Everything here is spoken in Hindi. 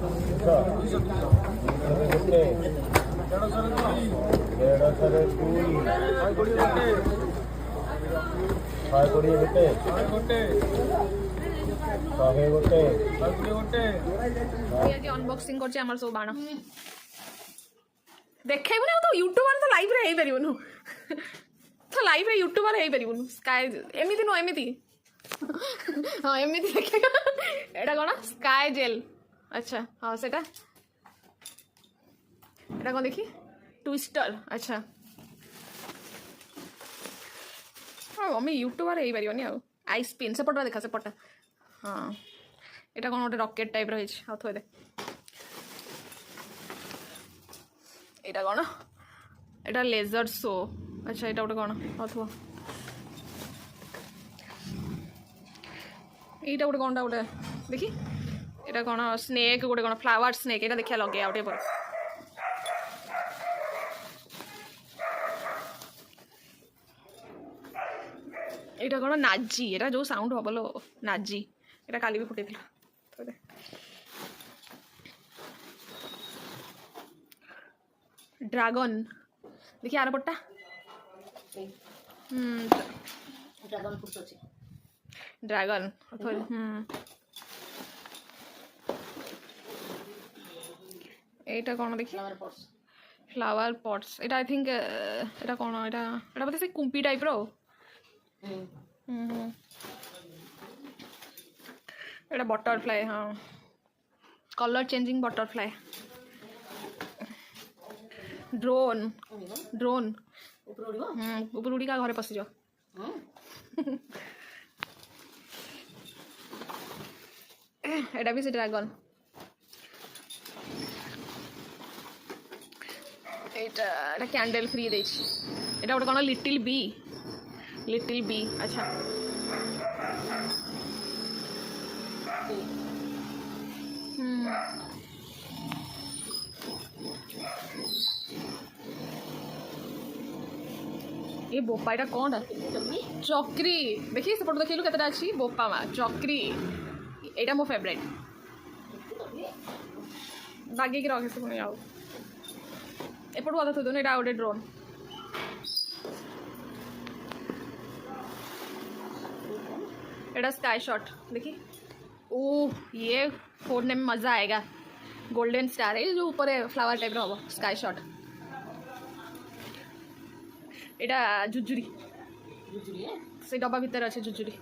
ଗୋଟେ 150 ଦୁଇ 120 ଗୋଟେ 100 ଗୋଟେ ये अनबॉक्सिंग करछि हमर सब बाण देखेबु ना तो यूट्यूबर तो लाइव रे हेई परिबनु तो लाइव रे यूट्यूबर हेई परिबनु स्काई एमिति नो एमिति हां एमिति देखेगा एटा कोन स्काई जेल अच्छा हां सेटा एटा कोन देखी ट्विस्टर अच्छा हां मम्मी यूट्यूबर हेई परिबनी आ आइस पिन से पटवा देखा से पटा हां एटा कोन गोटे रॉकेट टाइप रही हां थोय दे एटा कोन एटा लेजर शो अच्छा एटा गोटे कोन अथवा एटा गोटे कोनटा गोटे देखी एटा कोन स्नेक गोटे कोन फ्लावर स्नेक एटा देखिया लगे आउटे पर एटा कोन नाजी एटा जो साउंड हबलो नाजी एटा काली भी फुटेथिला तो दे ड्रैगन देखिए आर पट्टा ड्रैगन फ्रूट अछि ड्रैगन एटा कोन देखि flower pots Etah I think एटा कोन एटा बोले से कुंपी टाइप रो एटा बटरफ्लाई हाँ colour changing butterfly drone drone ऊपर उड़ी का घरे पसी जाओ एटा भी से ड्रैगन एटा कैंडल फ्री दे एटा गोटे कौन लिटिल बी अच्छा ये बोपा एटा कौन चक्री देखिए सेपट देखिलु केतेटा अछि बोपा मा चक्री एटा मो फेवरेट बागे की रखे से पुणी आउ एपटू अधा थोदन एटा गोटे ड्रोन एटा स्काई शॉट देखी ओह ये फोड़ने में मजा आएगा गोल्डन स्टार है जो ऊपर फ्लावर टाइप रो स्काई शॉट एटा जुजुरी से डब्बा भीतर अच्छे जुजुरी